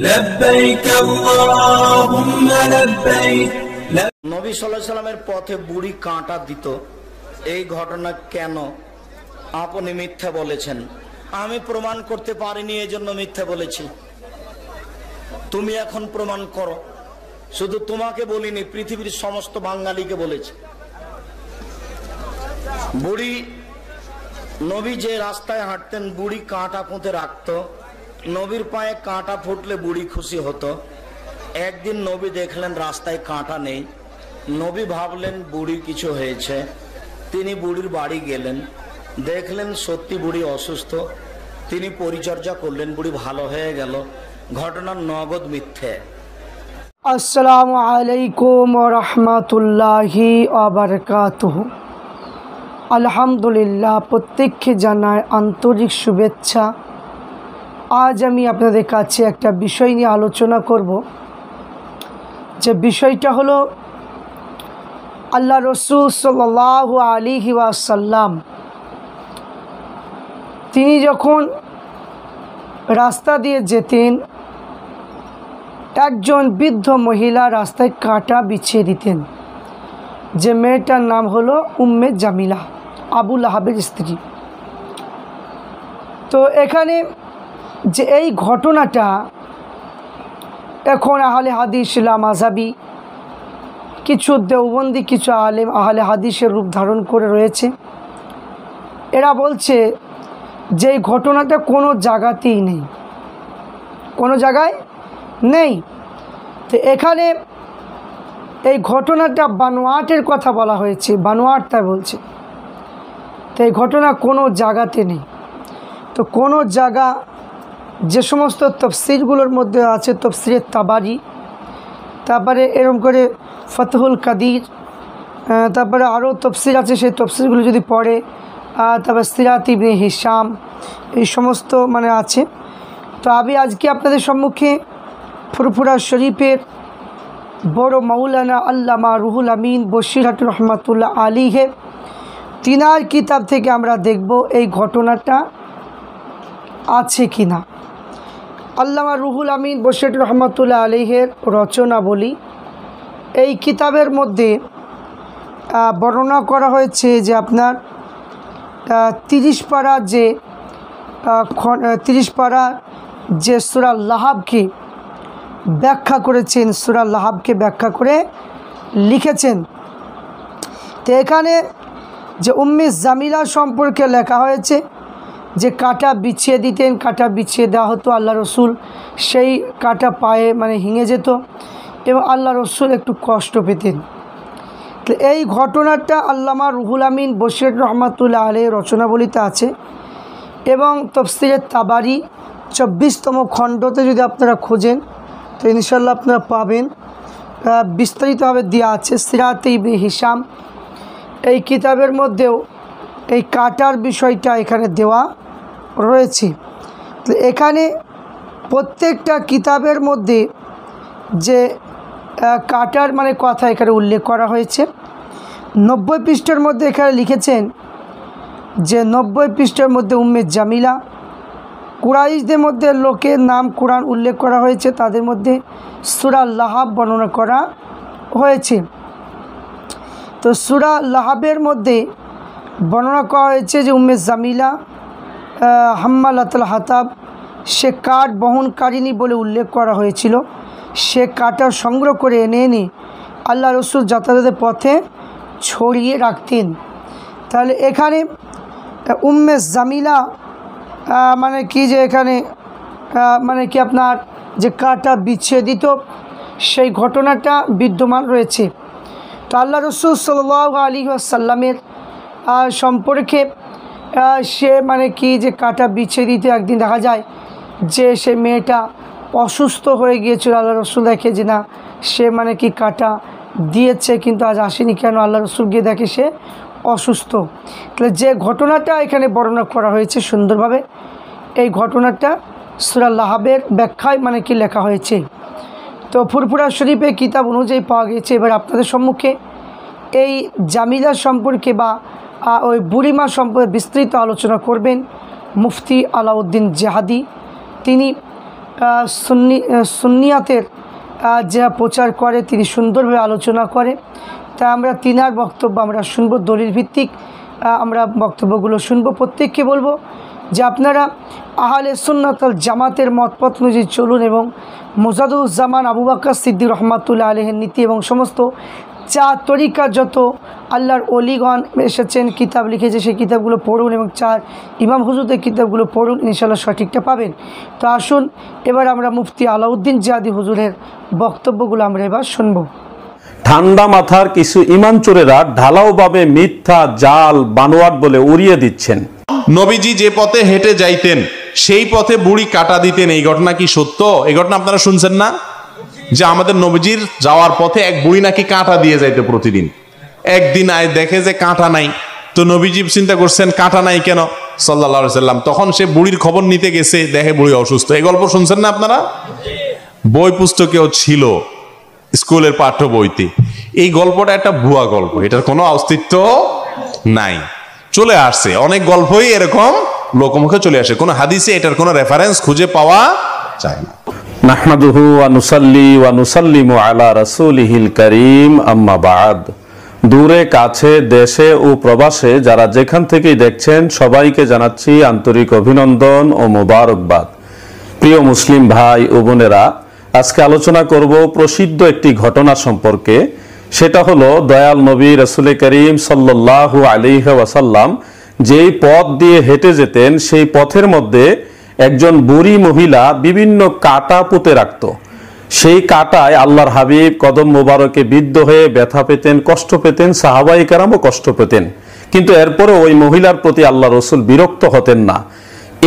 لبيك اللهم لبيك। নবী সাল্লাল্লাহু আলাইহি সাল্লামের পথে বুড়ি কাঁটা দিত, এই ঘটনা কেন? আপনি মিথ্যা বলেছেন। আমি প্রমাণ করতে পারিনি, এজন্য মিথ্যা বলেছি। তুমি এখন প্রমাণ করো। শুধু তোমাকে বলিনি, পৃথিবীর সমস্ত বাঙালিকে বলেছি। বুড়ি নবী যে রাস্তায় হাঁটতেন, বুড়ি কাঁটা পুঁতে রাখতো। নবীর পায়ে কাঁটা ফুটলে বুড়ি খুশি হতো। একদিন নবী দেখলেন রাস্তায় কাঁটা নেই। নবী ভাবলেন বুড়ির কিছু হয়েছে। তিনি বুড়ির বাড়ি গেলেন, দেখলেন সত্যি বুড়ি অসুস্থ। তিনি পরিচর্যা করলেন, বুড়ি ভালো হয়ে গেল। ঘটনার নগদ মিথ্যে। আসসালামু আলাইকুম ওয়া রাহমাতুল্লাহি ওয়া বারাকাতুহু। আলহামদুলিল্লাহ, প্রত্যেককে জানাই আন্তরিক শুভেচ্ছা। আজ আমি আপনাদের কাছে একটা বিষয় নিয়ে আলোচনা করব, যে বিষয়টা হলো আল্লাহ রসুল সাল্লাল্লাহু আলাইহি ওয়াসাল্লাম তিনি যখন রাস্তা দিয়ে যেতেন, একজন বৃদ্ধ মহিলা রাস্তায় কাঁটা বিছিয়ে দিতেন। যে মেয়েটার নাম হলো উম্মে জামিলা, আবু লাহাবের স্ত্রী। তো এখানে যে এই ঘটনাটা এখন আহলে হাদিস লামাযাবি, কিছু দেওবন্দি, কিছু আলেম আহলে হাদিসের রূপ ধারণ করে রয়েছে। এরা বলছে যে এই ঘটনাটা কোনো জায়গাতেই নেই, কোনো জায়গায় নেই। তো এখানে এই ঘটনাটা বানোয়াটের কথা বলা হয়েছে, বানোয়াট তাই বলছে। তো এই ঘটনা কোনো জায়গাতে নেই। তো কোনো জায়গা, যে সমস্ত তফসিরগুলোর মধ্যে আছে, তফসিরে তাবারি, তারপরে এরকম করে ফতহুল কাদির, তারপরে আরও তফসির আছে, সেই তফসিরগুলো যদি পড়ে, তারপর সিরাত ইবনে হিশাম, এই সমস্ত আছে। তো আমি আজকে আপনাদের সম্মুখে ফুরফুরা শরীফের বড় মাওলানা আল্লামা রুহুল আমিন বশিরহাট রহমাতুল্লাহ আলাইহি তিনার কিতাব থেকে আমরা দেখব এই ঘটনাটা আছে কি না। আল্লামা রুহুল আমিন বশিরহাট রহমাতুল্লাহ আলাইহির রচনা বলি, এই কিতাবের মধ্যে বর্ণনা করা হয়েছে যে আপনার 30 পারা যে 30 পারা যে সূরা লাহাবকে ব্যাখ্যা করেছেন, সূরা লাহাবকে ব্যাখ্যা করে লিখেছেন। তো এখানে যে উম্মে জামিলা সম্পর্কে লেখা হয়েছে যে কাঁটা বিছিয়ে দিতেন, কাঁটা বিছিয়ে দেওয়া হতো, আল্লাহ রসুল সেই কাঁটা পায়ে হিঙে যেত এবং আল্লাহ রসুল একটু কষ্ট পেতেন। তো এই ঘটনাটা আল্লামা রুহুল আমিন বশির রহমাতুল্লাহ আলাইহি রচনাবলিতে আছে এবং তফসিরে তাবারি 24তম খণ্ডতে যদি আপনারা খোঁজেন তো ইনশাল্লাহ আপনারা পাবেন, বিস্তারিতভাবে দেওয়া আছে। সিরাত ইবনে হিশাম এই কিতাবের মধ্যেও এই কাঁটার বিষয়টা এখানে দেওয়া রয়েছে। তো এখানে প্রত্যেকটা কিতাবের মধ্যে যে কাঁটার কথা এখানে উল্লেখ করা হয়েছে। 90 পৃষ্ঠার মধ্যে এখানে লিখেছেন যে 90 পৃষ্ঠার মধ্যে উম্মে জামিলা, কুরাইশদের মধ্যে লোকের নাম কোরআন উল্লেখ করা হয়েছে, তাদের মধ্যে সূরা লাহাব বর্ণনা করা হয়েছে। তো সূরা লাহাবের মধ্যে বর্ণনা করা হয়েছে যে উম্মে জামিলা হাম্মালাতুল হাতাব, সে কাঠ বহনকারিণী বলে উল্লেখ করা হয়েছিল। সে কাঠটা সংগ্রহ করে এনে আল্লাহ রসুল যাতায়াতের পথে ছড়িয়ে রাখতেন। তাহলে এখানে উম্মে জামিলা কি যে এখানে কি আপনার যে কাঁটা বিছিয়ে দিত, সেই ঘটনাটা বিদ্যমান রয়েছে। তো আল্লাহ রসুল সাল্লাল্লাহু আলাইহি ওয়াসাল্লামের সম্পর্কে সে কি যে কাঁটা বিছিয়ে দিতে, একদিন দেখা যায় যে সে মেয়েটা অসুস্থ হয়ে গিয়েছিল। আল্লাহ রসুল দেখে যে না, সে কি কাঁটা দিয়েছে কিন্তু আজ আসেনি কেন, আল্লাহ রসুল গিয়ে দেখে সে অসুস্থ। তাহলে যে ঘটনাটা এখানে বর্ণনা করা হয়েছে সুন্দরভাবে, এই ঘটনাটা সূরা লাহাবের ব্যাখ্যায় কি লেখা হয়েছে। তো ফুরফুরা শরীফে কিতাব অনুযায়ী পাওয়া গেছে। এবার আপনাদের সম্মুখে এই জামিলা সম্পর্কে বা ওই বুড়িমা সম্পর্কে বিস্তৃত আলোচনা করবেন মুফতি আলাউদ্দিন জাহাদি। তিনি সুন্নিয়াতের যা প্রচার করে, তিনি সুন্দরভাবে আলোচনা করে। তাই আমরা তিনার বক্তব্য আমরা শুনবো, দলিল ভিত্তিক আমরা বক্তব্যগুলো শুনবো। প্রত্যেককে বলবো যে আপনারা আহলে সুন্নাত ওয়াল জামাতের মতপথ অনুযায়ী চলুন এবং মুজাদুজ্জামান আবু বকর সিদ্দিক রহমাতুল্লাহ আলাইহির নীতি এবং সমস্ত চার তরিকা যত আল্লাহর ওলিগণ এসেছেন, কিতাব লিখেছে, সেই কিতাবগুলো পড়ুন এবং চার ইমাম হুজুরদের কিতাবগুলো পড়ুন, ইনশাআল্লাহ সঠিকটা পাবেন। তো আসুন এবার আমরা মুফতি আলাউদ্দিন জিয়াদি হুজুরের বক্তব্যগুলো আমরা এবার শুনব। ঠান্ডা মাথার কিছু ইমান চোরেরা ঢালাওভাবে মিথ্যা, জাল, বানোয়াট বলে উড়িয়ে দিচ্ছেন। নবীজি যে পথে হেঁটে যাইতেন সেই পথে বুড়ি কাটা দিতেন, এই ঘটনা কি সত্য? এই ঘটনা আপনারা শুনছেন না, যে আমাদের নবীজির যাওয়ার পথে এক বুড়ি নাকি কাঁটা দিয়ে যাইতে প্রতিদিন। একদিন আয় দেখে যে কাঁটা নাই, তো নবীজি চিন্তা করছেন কাঁটা নাই কেন, সাল্লাল্লাহু আলাইহি সাল্লাম। তখন সে বুড়ির খবর নিতে গেছে, দেখে বুড়ি অসুস্থ। এই গল্প শুনছেন না আপনারা? বই পুস্তকেও ছিল, স্কুলের পাঠ্য বইতে। এই গল্পটা একটা ভুয়া গল্প, এটার কোনো অস্তিত্ব নাই, চলে আসছে। অনেক গল্পই এরকম লোকমুখে চলে আসে, কোনো হাদিসে এটার কোনো রেফারেন্স খুঁজে পাওয়া যায় না। নাহমাদুহু ওয়া নুসাল্লি ওয়া নুসাল্লিমু আলা রাসূলিহিল কারীম, আম্মা বা'দ। দূরে কাছে, দেশে ও প্রবাসে যারা যেখান থেকেই দেখছেন সবাইকে জানাচ্ছি আন্তরিক অভিনন্দন ও মোবারকবাদ। প্রিয় মুসলিম ভাই ও বোনেরা, আজকে আলোচনা করব প্রসিদ্ধ একটি ঘটনা সম্পর্কে। সেটা হলো দয়াল নবী রাসূল করিম সাল্লাল্লাহু আলাইহি ওয়াসাল্লাম যেই পথ দিয়ে হেঁটে যেতেন, সেই পথের মধ্যে একজন বুড়ি মহিলা বিভিন্ন কাঁটা পুঁতে রাখত। সেই কাঁটায় আল্লাহর হাবিব কদম মোবারকে বিদ্ধ হয়ে ব্যথা পেতেন, কষ্ট পেতেন, সাহাবায়ে কেরামও কষ্ট পেতেন। কিন্তু এরপরে ওই মহিলার প্রতি আল্লাহ রসুল বিরক্ত হতেন না।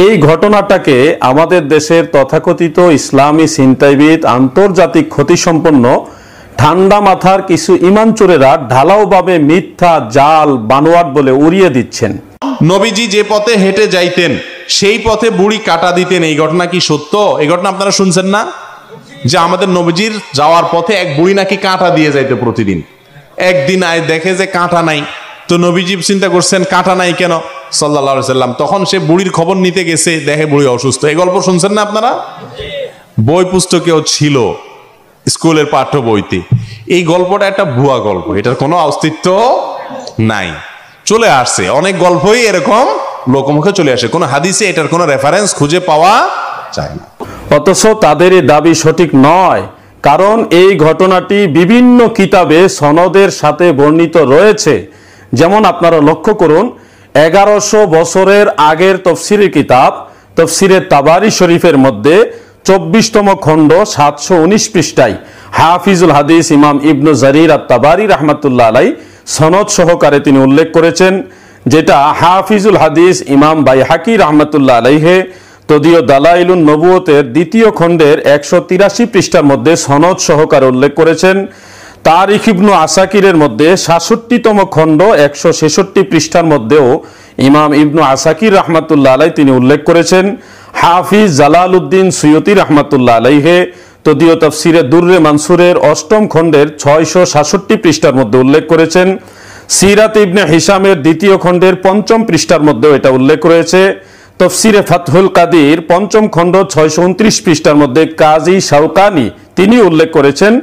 এই ঘটনাটাকে আমাদের দেশের তথাকথিত ইসলামী চিন্তাবিদ, আন্তর্জাতিক খ্যাতিসম্পন্ন ঠান্ডা মাথার কিছু ইমান চোরেরা ঢালাওভাবে মিথ্যা, জাল, বানোয়াট বলে উড়িয়ে দিচ্ছেন। নবীজি যে পথে হেঁটে যাইতেন সেই পথে বুড়ি কাটা দিতেন, এই ঘটনা কি সত্য? এই ঘটনা আপনারা শুনছেন না, যে আমাদের নবীজির যাওয়ার পথে এক বুড়ি নাকি কাঁটা দিয়ে যাইতে প্রতিদিন। একদিন আয় দেখে যে কাঁটা নাই, তো নবীজি চিন্তা করছেন কাঁটা নাই কেন, সাল্লাল্লাহু আলাইহি সাল্লাম। তখন সে বুড়ির খবর নিতে গেছে, দেখে বুড়ি অসুস্থ। এই গল্প শুনছেন না আপনারা? বই পুস্তকেও ছিল, স্কুলের পাঠ্য বইতে। এই গল্পটা একটা ভুয়া গল্প, এটার কোনো অস্তিত্ব নাই, চলে আসছে। অনেক গল্পই এরকম লোকমুখে চলে আসে, কোনো হাদিসে এটার কোনো রেফারেন্স খুঁজে পাওয়া যায় না। অথচ তাদের এই দাবি সঠিক নয়, কারণ এই ঘটনাটি বিভিন্ন কিতাবে সনদের সাথে বর্ণিত রয়েছে। যেমন আপনারা লক্ষ্য করুন, 1100 বছরের আগের তফসিরের কিতাব তফসিরে তাবারি শরীফের মধ্যে 24তম খণ্ড 719 পৃষ্ঠায় হাফিজুল হাদিস ইমাম ইবনু জারির আত-তাবারি রাহমাতুল্লাহ আলাইহি সনদ সহকারে তিনি উল্লেখ করেছেন, যেটা হাফিজুল হাদিস ইমাম বাইহাকি রাহমাতুল্লাহ আলাইহি তদীয় দালাইলুন নবুয়তের 2য় খণ্ডের 183 পৃষ্ঠার মধ্যে সনদ সহকারে উল্লেখ করেছেন। তারিখ ইবনু আসাকিরের মধ্যে 66তম খণ্ড 166 পৃষ্ঠার মধ্যেও ইমাম ইবনু আসাকির রাহমাতুল্লাহ আলাইহি তিনি উল্লেখ করেছেন। হাফিজ জালালউদ্দিন সুয়ুতি রাহমাতুল্লাহ আলাইহি তদীয় তাফসিরে দুররে মানসুরের 8ম খণ্ডের 667 পৃষ্ঠার মধ্যে উল্লেখ করেছেন। সিরাত ইবনে হিশামের 2য় খণ্ডের 5ম পৃষ্ঠার মধ্যেও এটা উল্লেখ রয়েছে। তফসিরে ফাতহুল কাদির 5ম খণ্ড 629 পৃষ্ঠার মধ্যে কাজী শাওকানি তিনি উল্লেখ করেছেন।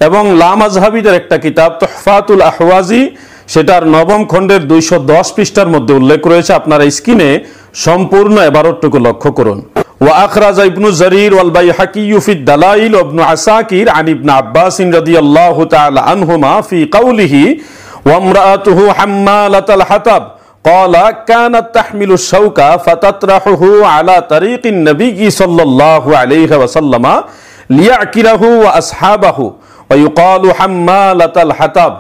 এবং লামাজহাবিদের একটা কিতাব তুহফাতুল আহওয়াজি, সেটার 9ম খণ্ডের 210 পৃষ্ঠার মধ্যে উল্লেখ রয়েছে। আপনারা স্ক্রিনে সম্পূর্ণ ইবারতটুকু লক্ষ্য করুন। ওয়া আখরাজা ইবনু জারির ওয়াল বাইহাকি ফিদ দালাইল ওয়া ইবনু আসাকির আন ইবনে আব্বাস রাদিয়াল্লাহু তাআলা আনহুমা ফি কাউলিহি ওয়া ইমরাআতুহু হাম্মালাতাল হাতাব قال كانت تحمل الشوكة فتطرحه على طريق النبي صلى الله عليه وسلم ليعكره وأصحابه ويقال حمالة الحطب।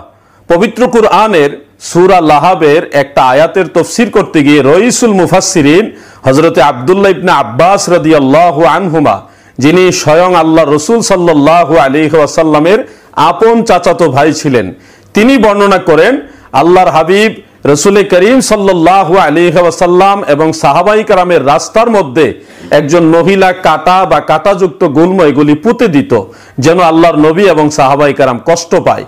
পবিত্র কুরআনের সূরা লাহাবের একটা আয়াতের তাফসীর করতে গিয়ে রইসুল মুফাসসিরিন হযরতে আব্দুল্লাহ ইবনে আব্বাস রাদিয়াল্লাহু আনহুমা, যিনি স্বয়ং আল্লাহর রাসূল সাল্লাল্লাহু আলাইহি ওয়াসাল্লামের আপন চাচাতো ভাই ছিলেন, তিনি বর্ণনা করেন আল্লাহর হাবিব রাসূল করিম সাল্লাল্লাহু আলাইহি ওয়াসাল্লাম এবং সাহাবায়ে কেরামের রাস্তার মধ্যে একজন মহিলা কাঁটা বা কাঁটাযুক্ত গুল্ম এগুলি পুঁতে দিত, যেন আল্লাহর নবী এবং সাহাবায়ে কেরাম কষ্ট পায়।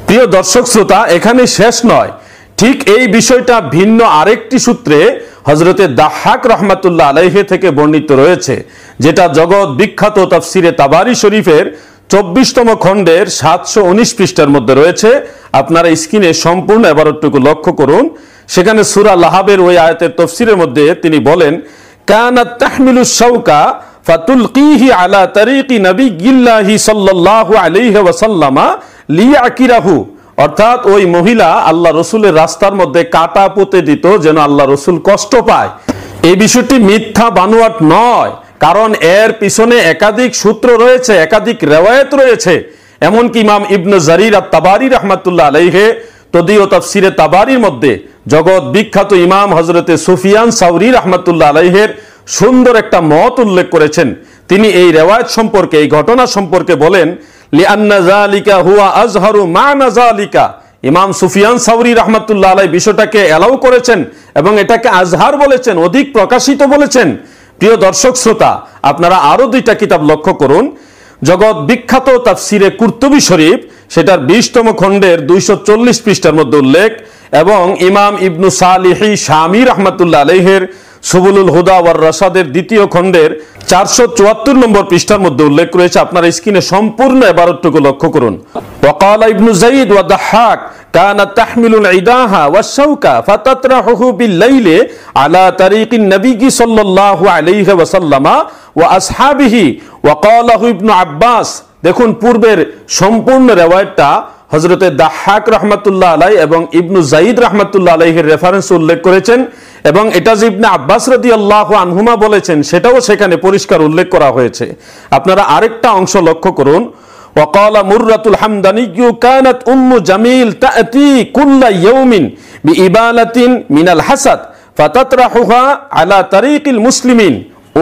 প্রিয় দর্শক শ্রোতা, এখানে শেষ নয়, ঠিক এই বিষয়টা ভিন্ন আরেকটি সূত্রে হযরতে দাহহাক রাহমাতুল্লাহ আলাইহি থেকে বর্ণিত রয়েছে, যেটা জগৎ বিখ্যাত তাফসিরে তাবারি শরীফের 24তম খণ্ডের 719 পৃষ্ঠার মধ্যে রয়েছে। আপনারা স্ক্রিনে সম্পূর্ণ এবারটুকু লক্ষ্য করুন। সেখানে সূরা লাহাবের ওই আয়াতের তাফসিরের মধ্যে তিনি বলেন, কানাত তাহমিলুশ শাওকা ফাতুলকিহি আলা তারিকি নবিয়্যিল্লাহি সাল্লাল্লাহু আলাইহি ওয়াসাল্লামা লিয়াকিরাহু, অর্থাৎ ওই মহিলা আল্লাহ রসুলের রাস্তার মধ্যে কাটা পুঁতে দিত যেন আল্লাহ রসুল কষ্ট পায়। এই বিষয়টি মিথ্যা বানোয়াট নয়, কারণ এর পিছনে একাধিক সূত্র রয়েছে, একাধিক রিওয়ায়াত রয়েছে। এমনকি ইমাম ইবনে জারির আত-তাবারি রাহমাতুল্লাহ আলাইহি তদীয় তাফসিরে তাবারির মধ্যে জগৎ বিখ্যাত ইমাম হযরতে সুফিয়ান সাওরী রাহমাতুল্লাহ আলাইহির সুন্দর একটা মত উল্লেখ করেছেন। তিনি এই রিওয়ায়াত সম্পর্কে, এই ঘটনা সম্পর্কে বলেন, লিআন্না যালিকা হুয়া আযহারু মা'না যালিকা। ইমাম সুফিয়ান সাওরী রাহমাতুল্লাহ আলাইহি বিষয়টাকে এলাও করেছেন এবং এটাকে আজহার বলেছেন, অধিক প্রকাশিত বলেছেন। প্রিয় দর্শক শ্রোতা, আপনারা আরো দুইটা কিতাব লক্ষ্য করুন। জগৎ বিখ্যাত তাফসিরে কুরতুবী শরীফ, সেটার 20তম খণ্ডের 240 পৃষ্ঠার মধ্যে উল্লেখ, এবং ইমাম ইবনু সালিহি শামী রাহমাতুল্লাহ আলাইহির সুবুলুল হুদা ওয়ার রাশাদের 2য় খণ্ডের 474 নম্বর পৃষ্ঠার মধ্যে উল্লেখ রয়েছে। আপনারা স্ক্রিনে সম্পূর্ণ এবারটুকু লক্ষ্য করুন। ওয়াকালা ইবনু যায়েদ ওয়া দাহহাক কানাত তাহমিলুল ইদাহা ওয়াশ-শাওকা ফাতাতরাহুহু বিল-লাইলি আলা তারিকিন নবিয়্যি সাল্লাল্লাহু আলাইহি ওয়াসাল্লামা ওয়া আসহাবিহি ওয়া ক্বালাহু ইবনু আব্বাস। দেখুন, পূর্বের সম্পূর্ণ রিওয়ায়াতটা হযরতে দাহহাক রাহমাতুল্লাহ আলাইহি এবং ইবনু যায়েদ রাহমাতুল্লাহ আলাইহির রেফারেন্স উল্লেখ করেছেন, এবং এটা যে ইবনে আব্বাস রাদিয়াল্লাহু আনহুমা বলেছেন সেটাও সেখানে পরিষ্কার উল্লেখ করা হয়েছে। আপনারা আরেকটা অংশ লক্ষ্য করুন। ওয়াকালা মুররাতুল হামদানিয়্যু কানাত উম্মু জামিল তা'তি কুল্লা ইয়াউমিন বিইবালাতিন মিনাল হাসাদ ফাতাতরাহুহা আলা তারিকিল মুসলিমিন।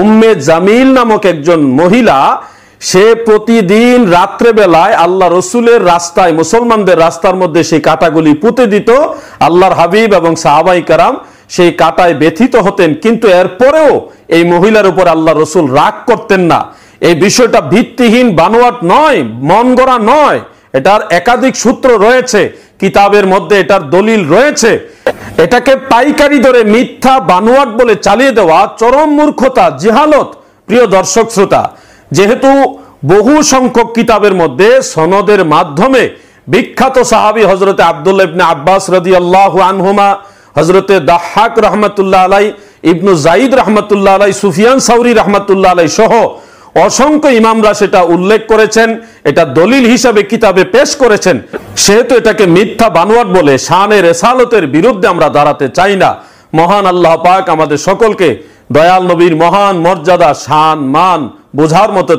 উম্মে জামিল নামক একজন মহিলা, সে প্রতিদিন রাত্রে বেলায় আল্লাহ রসুলের রাস্তায়, মুসলমানদের রাস্তার মধ্যে সেই কাঁটাগুলি পুঁতে দিত। আল্লাহর হাবিব এবং সাহাবায়ে কেরাম সেই কাঁটায় ব্যথিত হতেন, কিন্তু এরপরেও এই মহিলার উপর আল্লাহ রসুল রাগ করতেন না। এই বিষয়টা ভিত্তিহীন বানোয়াট নয়, মন গড়া নয়, এটার একাধিক সূত্র রয়েছে, কিতাবের মধ্যে এটার দলিল রয়েছে। এটাকে পাইকারি দরে মিথ্যা বানোয়াট বলে চালিয়ে দেওয়া চরম মূর্খতা, জিহালত। প্রিয় দর্শক শ্রোতা, যেহেতু বহু সংখ্যক কিতাবের মধ্যে সনদের মাধ্যমে বিখ্যাত সাহাবী হযরতে আব্দুল্লাহ ইবনে আব্বাস রাদিয়াল্লাহু আনহুমা, হযরতে দাহহাক রাহমাতুল্লাহ আলাইহি, ইবনু যায়েদ রাহমাতুল্লাহ আলাইহি, সুফিয়ান সাওরী রাহমাতুল্লাহ আলাইহি সহ অসংখ্য ইমামরা সেটা উল্লেখ করেছেন, এটা দলিল হিসাবে কিতাবে পেশ করেছেন। সেহেতু এটাকে মিথ্যা বানোয়াট বলে শানে রেসালতের বিরুদ্ধে আমরা দাঁড়াতে চাই না। মহান আল্লাহ পাক আমাদের সকলকে দয়াল নবীর মহান মর্যাদা, শান, মান বোঝার মতো